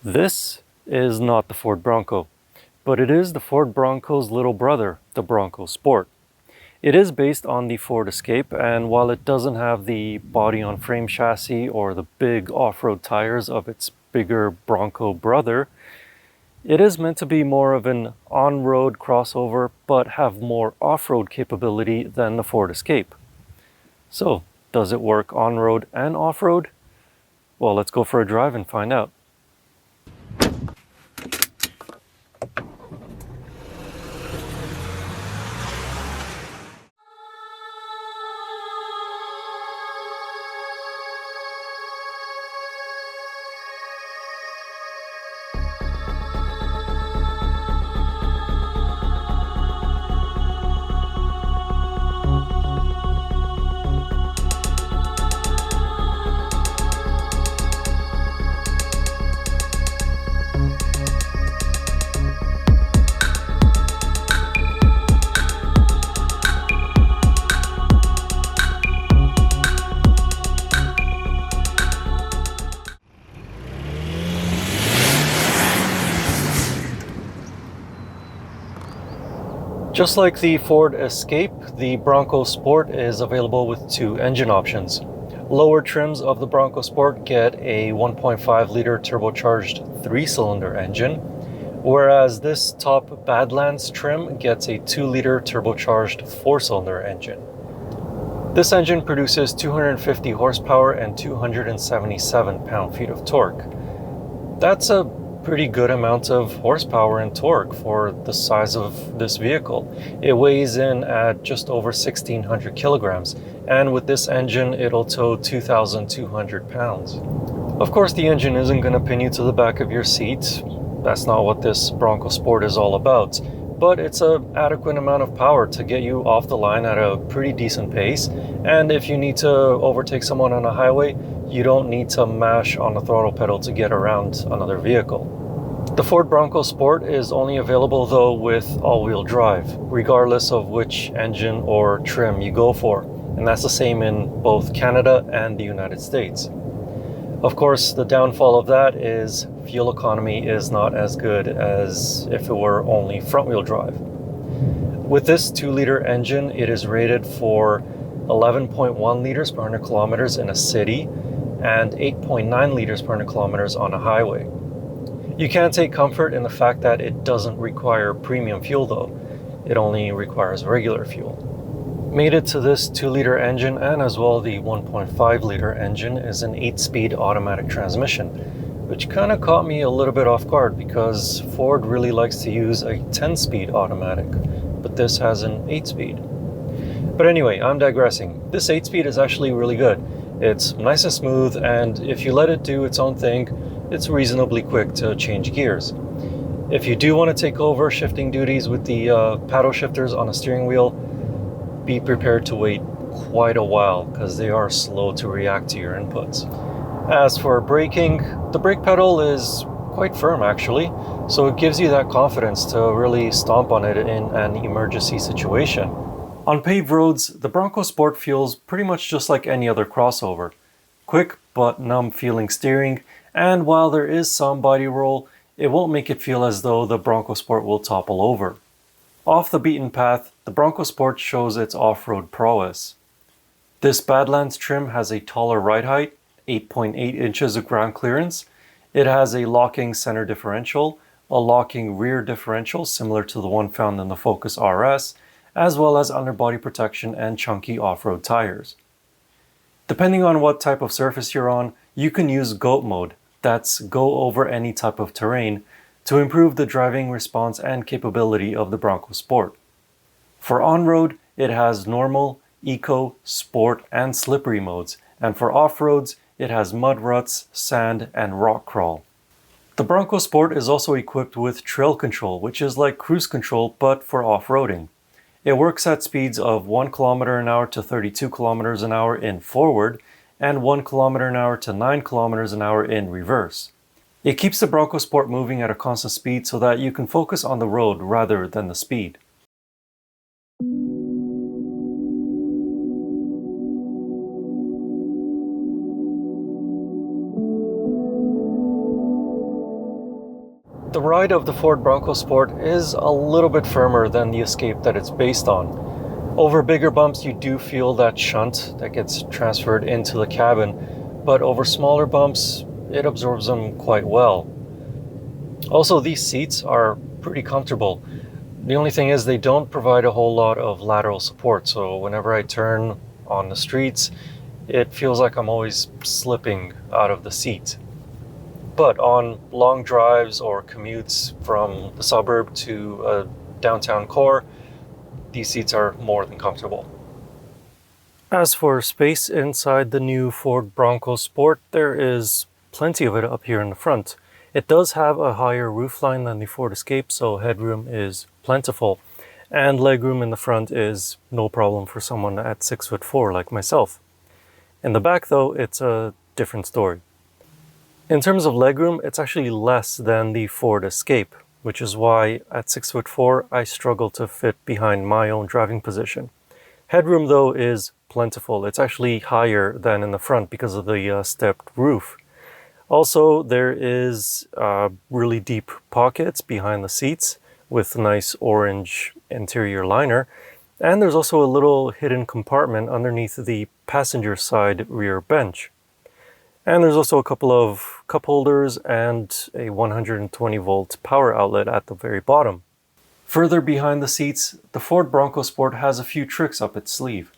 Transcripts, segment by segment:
This is not the Ford Bronco, but it is the Ford Bronco's little brother, the Bronco Sport. It is based on the Ford Escape, and while it doesn't have the body-on-frame chassis or the big off-road tires of its bigger Bronco brother, it is meant to be more of an on-road crossover, but have more off-road capability than the Ford Escape. So, does it work on-road and off-road? Well, let's go for a drive and find out. Just like the Ford Escape, the Bronco Sport is available with two engine options. Lower trims of the Bronco Sport get a 1.5-liter turbocharged 3-cylinder engine, whereas this top Badlands trim gets a 2-liter turbocharged 4-cylinder engine. This engine produces 250 horsepower and 277 pound-feet of torque. That's a pretty good amount of horsepower and torque for the size of this vehicle. It weighs in at just over 1,600 kilograms, and with this engine it'll tow 2,200 pounds. Of course, the engine isn't going to pin you to the back of your seat. That's not what this Bronco Sport is all about, but it's an adequate amount of power to get you off the line at a pretty decent pace, and if you need to overtake someone on a highway, you don't need to mash on the throttle pedal to get around another vehicle. The Ford Bronco Sport is only available though with all-wheel drive, regardless of which engine or trim you go for, and that's the same in both Canada and the United States. Of course, the downfall of that is fuel economy is not as good as if it were only front-wheel drive. With this 2-liter engine, it is rated for 11.1 liters per 100 kilometers in a city and 8.9 liters per 100 kilometers on a highway. You can take comfort in the fact that it doesn't require premium fuel though. It only requires regular fuel. Mated to this 2-liter engine and as well the 1.5-liter engine is an 8-speed automatic transmission, which kind of caught me a little bit off guard because Ford really likes to use a 10-speed automatic, but this has an 8-speed. But anyway, I'm digressing. This 8-speed is actually really good. It's nice and smooth, and if you let it do its own thing, it's reasonably quick to change gears. If you do want to take over shifting duties with the paddle shifters on a steering wheel, be prepared to wait quite a while because they are slow to react to your inputs. As for braking, the brake pedal is quite firm actually, so it gives you that confidence to really stomp on it in an emergency situation. On paved roads, the Bronco Sport feels pretty much just like any other crossover. Quick but numb feeling steering, and while there is some body roll, it won't make it feel as though the Bronco Sport will topple over. Off the beaten path, the Bronco Sport shows its off-road prowess. This Badlands trim has a taller ride height, 8.8 inches of ground clearance. It has a locking center differential, a locking rear differential similar to the one found in the Focus RS, as well as underbody protection and chunky off-road tires. Depending on what type of surface you're on, you can use GOAT mode, that's go over any type of terrain, to improve the driving response and capability of the Bronco Sport. For on-road, it has normal, eco, sport, and slippery modes, and for off-roads, it has mud ruts, sand, and rock crawl. The Bronco Sport is also equipped with trail control, which is like cruise control but for off-roading. It works at speeds of 1 km an hour to 32 km an hour in forward and 1 km an hour to 9 km an hour in reverse. It keeps the Bronco Sport moving at a constant speed so that you can focus on the road rather than the speed. The ride of the Ford Bronco Sport is a little bit firmer than the Escape that it's based on. Over bigger bumps, you do feel that shunt that gets transferred into the cabin, but over smaller bumps, it absorbs them quite well. Also, these seats are pretty comfortable. The only thing is they don't provide a whole lot of lateral support, so whenever I turn on the streets, it feels like I'm always slipping out of the seat. But on long drives or commutes from the suburb to a downtown core, these seats are more than comfortable. As for space inside the new Ford Bronco Sport, there is plenty of it up here in the front. It does have a higher roofline than the Ford Escape, so headroom is plentiful, and legroom in the front is no problem for someone at 6'4" like myself. In the back though, it's a different story. In terms of legroom, it's actually less than the Ford Escape, which is why at 6'4" I struggle to fit behind my own driving position. Headroom though is plentiful. It's actually higher than in the front because of the stepped roof. Also, there is really deep pockets behind the seats with nice orange interior liner. And there's also a little hidden compartment underneath the passenger side rear bench. And there's also a couple of cup holders and a 120 volt power outlet at the very bottom. Further behind the seats, the Ford Bronco Sport has a few tricks up its sleeve.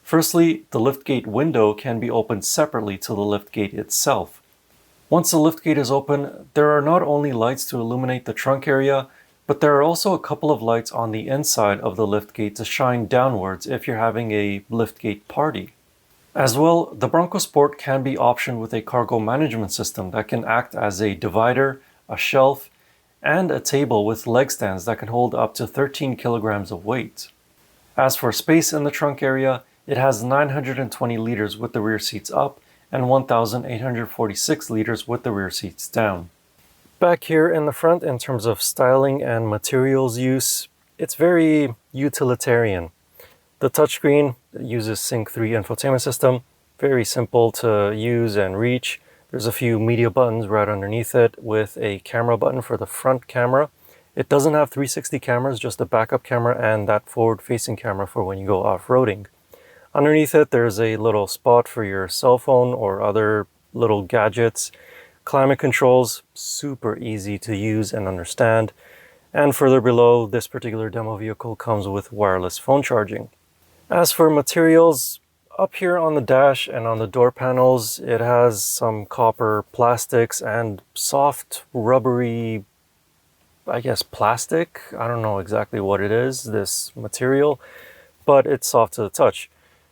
Firstly, the liftgate window can be opened separately to the liftgate itself. Once the liftgate is open, there are not only lights to illuminate the trunk area, but there are also a couple of lights on the inside of the liftgate to shine downwards if you're having a liftgate party. As well, the Bronco Sport can be optioned with a cargo management system that can act as a divider, a shelf, and a table with leg stands that can hold up to 13 kilograms of weight. As for space in the trunk area, it has 920 liters with the rear seats up and 1,846 liters with the rear seats down. Back here in the front, in terms of styling and materials use, it's very utilitarian. The touchscreen uses Sync 3 infotainment system, very simple to use and reach. There's a few media buttons right underneath it with a camera button for the front camera. It doesn't have 360 cameras, just a backup camera and that forward-facing camera for when you go off-roading. Underneath it, there's a little spot for your cell phone or other little gadgets. Climate controls, super easy to use and understand. And further below, this particular demo vehicle comes with wireless phone charging. As for materials, up here on the dash and on the door panels, it has some copper plastics and soft, rubbery, I guess plastic. I don't know exactly what it is, this material, but it's soft to the touch.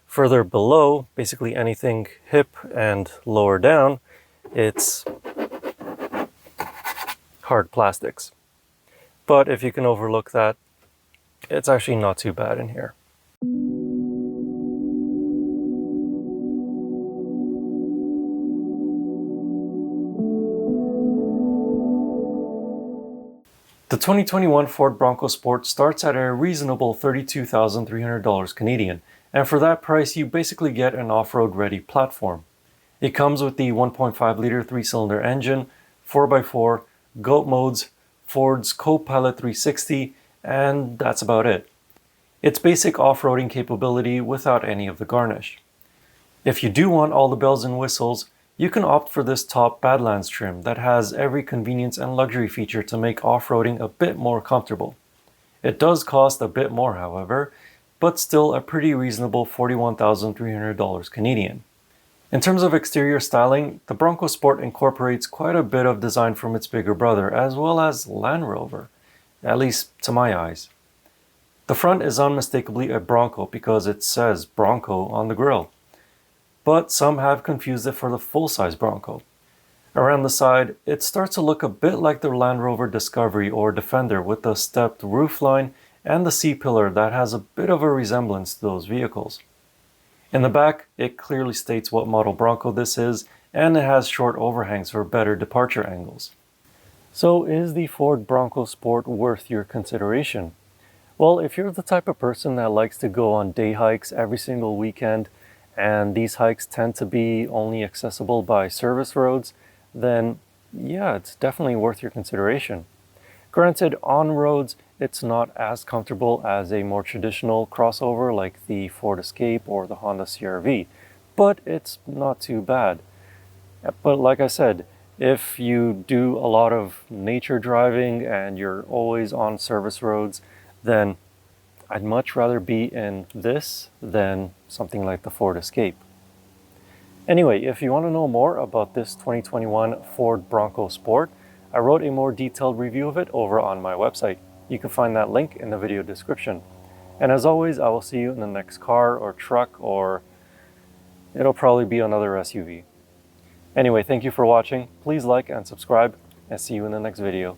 Further below, basically anything hip and lower down, it's hard plastics. But if you can overlook that, it's actually not too bad in here. The 2021 Ford Bronco Sport starts at a reasonable $32,300 Canadian, and for that price you basically get an off-road ready platform. It comes with the 1.5-liter 3-cylinder engine, 4x4, GOAT modes, Ford's Co-Pilot 360, and that's about it. It's basic off-roading capability without any of the garnish. If you do want all the bells and whistles, you can opt for this top Badlands trim that has every convenience and luxury feature to make off-roading a bit more comfortable. It does cost a bit more, however, but still a pretty reasonable $41,300 Canadian. In terms of exterior styling, the Bronco Sport incorporates quite a bit of design from its bigger brother, as well as Land Rover, at least to my eyes. The front is unmistakably a Bronco because it says Bronco on the grille, but some have confused it for the full-size Bronco. Around the side, it starts to look a bit like the Land Rover Discovery or Defender with the stepped roofline and the C-pillar that has a bit of a resemblance to those vehicles. In the back, it clearly states what model Bronco this is, and it has short overhangs for better departure angles. So is the Ford Bronco Sport worth your consideration? Well, if you're the type of person that likes to go on day hikes every single weekend, and these hikes tend to be only accessible by service roads, then yeah, it's definitely worth your consideration. Granted, on roads, it's not as comfortable as a more traditional crossover like the Ford Escape or the Honda CR-V, but it's not too bad. But like I said, if you do a lot of nature driving and you're always on service roads, then I'd much rather be in this than something like the Ford Escape. Anyway, if you want to know more about this 2021 Ford Bronco Sport, I wrote a more detailed review of it over on my website. You can find that link in the video description. And as always, I will see you in the next car or truck, or it'll probably be another SUV. Anyway, thank you for watching. Please like and subscribe, and see you in the next video.